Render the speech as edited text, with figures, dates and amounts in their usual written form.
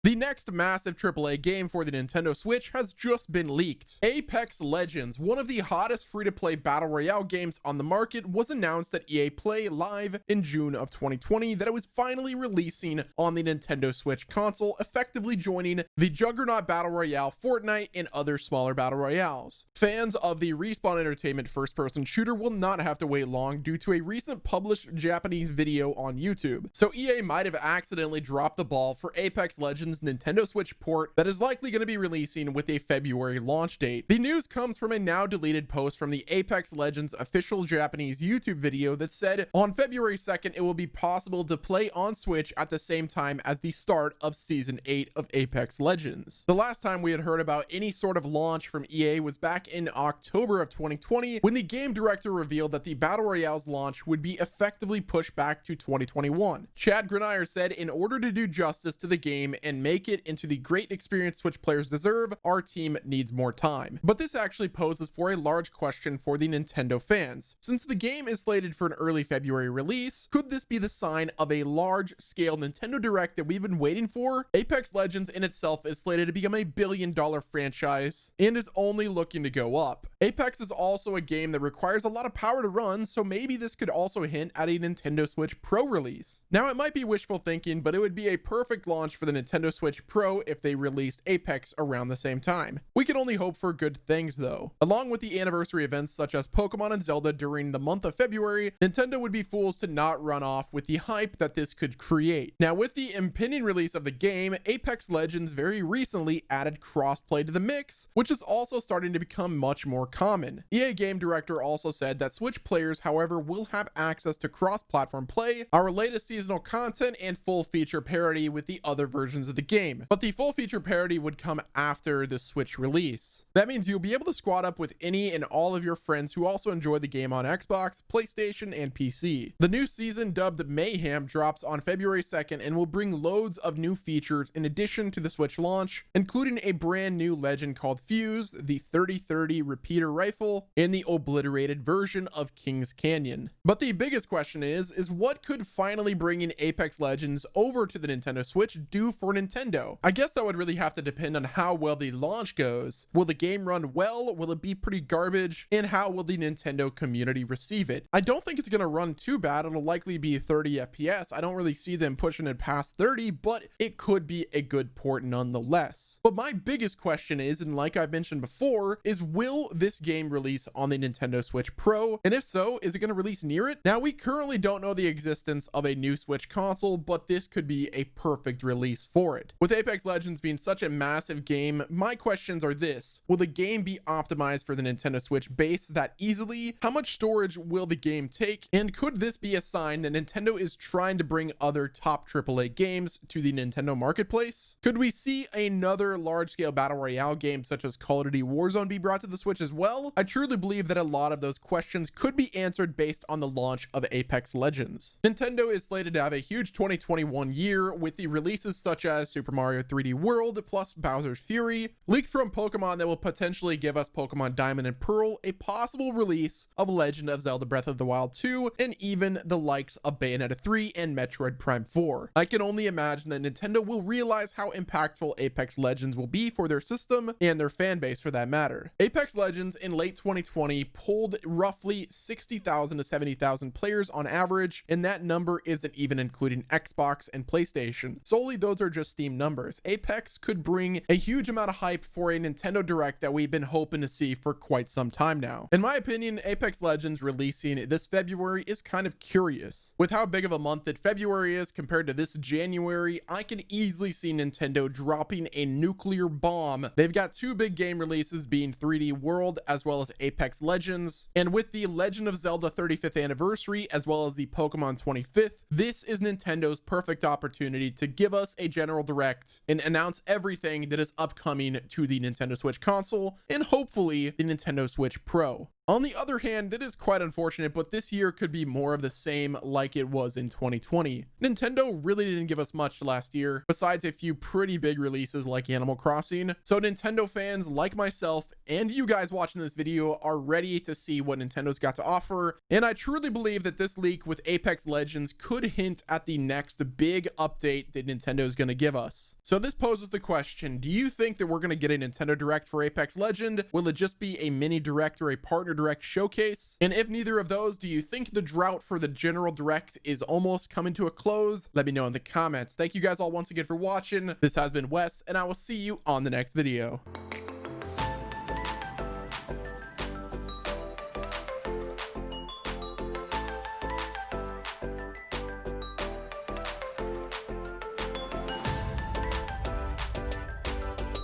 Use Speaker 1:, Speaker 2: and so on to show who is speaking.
Speaker 1: The next massive AAA game for the Nintendo Switch has just been leaked. Apex Legends, one of the hottest free-to-play Battle Royale games on the market, was announced at EA Play Live in June of 2020 that it was finally releasing on the Nintendo Switch console, effectively joining the juggernaut Battle Royale, Fortnite, and other smaller Battle Royales. Fans of the Respawn Entertainment first-person shooter will not have to wait long due to a recent published Japanese video on YouTube. So EA might have accidentally dropped the ball for Apex Legends Nintendo Switch port that is likely going to be releasing with a February launch date. The news comes from a now deleted post from the Apex Legends official Japanese YouTube video that said on February 2nd it will be possible to play on Switch at the same time as the start of Season 8 of Apex Legends. The last time we had heard about any sort of launch from EA was back in October of 2020 when the game director revealed that the Battle Royale's launch would be effectively pushed back to 2021. Chad Grenier said, "In order to do justice to the game and make it into the great experience Switch players deserve, our team needs more time." But this actually poses for a large question for the Nintendo fans. Since the game is slated for an early February release, could this be the sign of a large-scale Nintendo Direct that we've been waiting for? Apex Legends in itself is slated to become a billion-dollar franchise and is only looking to go up. Apex is also a game that requires a lot of power to run, so maybe this could also hint at a Nintendo Switch Pro release. Now, it might be wishful thinking, but it would be a perfect launch for the Nintendo Switch Pro if they released Apex around the same time. We can only hope for good things though. Along with the anniversary events such as Pokemon and Zelda during the month of February, Nintendo would be fools to not run off with the hype that this could create. Now, with the impending release of the game, Apex Legends very recently added crossplay to the mix, which is also starting to become much more common. EA game director also said that Switch players, however, will have access to cross-platform play, our latest seasonal content, and full feature parity with the other versions of the game. But the full feature parity would come after the Switch release. That means you'll be able to squad up with any and all of your friends who also enjoy the game on Xbox, PlayStation, and PC. The new season, dubbed Mayhem, drops on February 2nd and will bring loads of new features in addition to the Switch launch, including a brand new legend called Fuse, the 3030 repeater rifle, and the obliterated version of King's Canyon. But the biggest question is what could finally bringing Apex Legends over to the Nintendo Switch do for Nintendo? I guess that would really have to depend on how well the launch goes. Will the game run well? Will it be pretty garbage? And how will the Nintendo community receive it? I don't think it's going to run too bad. It'll likely be 30 FPS. I don't really see them pushing it past 30, but it could be a good port nonetheless. But my biggest question is, and like I've mentioned before, is will this game release on the Nintendo Switch Pro? And if so, is it going to release near it? Now, we currently don't know the existence of a new Switch console, but this could be a perfect release for it. With Apex Legends being such a massive game, my questions are this: will the game be optimized for the Nintendo Switch base that easily? How much storage will the game take? And could this be a sign that Nintendo is trying to bring other top AAA games to the Nintendo marketplace? Could we see another large-scale Battle Royale game such as Call of Duty Warzone be brought to the Switch as well? I truly believe that a lot of those questions could be answered based on the launch of Apex Legends. Nintendo is slated to have a huge 2021 year with the releases such as Super Mario 3D World plus Bowser's Fury, leaks from Pokemon that will potentially give us Pokemon Diamond and Pearl, a possible release of Legend of Zelda Breath of the Wild 2, and even the likes of Bayonetta 3 and Metroid Prime 4. I can only imagine that Nintendo will realize how impactful Apex Legends will be for their system and their fan base for that matter. Apex Legends in late 2020 pulled roughly 60,000 to 70,000 players on average, and that number isn't even including Xbox and PlayStation. Solely those are just Steam numbers. Apex could bring a huge amount of hype for a Nintendo Direct that we've been hoping to see for quite some time now. In my opinion, Apex Legends releasing this February is kind of curious. With how big of a month that February is compared to this January, I can easily see Nintendo dropping a nuclear bomb. They've got two big game releases being 3D World as well as Apex Legends, and with the Legend of Zelda 35th anniversary as well as the Pokemon 25th, this is Nintendo's perfect opportunity to give us a general direct and announce everything that is upcoming to the Nintendo Switch console and hopefully the Nintendo Switch Pro. On the other hand, it is quite unfortunate, but this year could be more of the same like it was in 2020. Nintendo really didn't give us much last year, besides a few pretty big releases like Animal Crossing. So Nintendo fans like myself and you guys watching this video are ready to see what Nintendo's got to offer, and I truly believe that this leak with Apex Legends could hint at the next big update that Nintendo is going to give us. So this poses the question, do you think that we're going to get a Nintendo Direct for Apex Legend? Will it just be a mini direct or a partner direct showcase? And if neither of those, do you think the drought for the general direct is almost coming to a close? Let me know in the comments. Thank you guys all once again for watching. This has been Wes, and I will see you on the next video.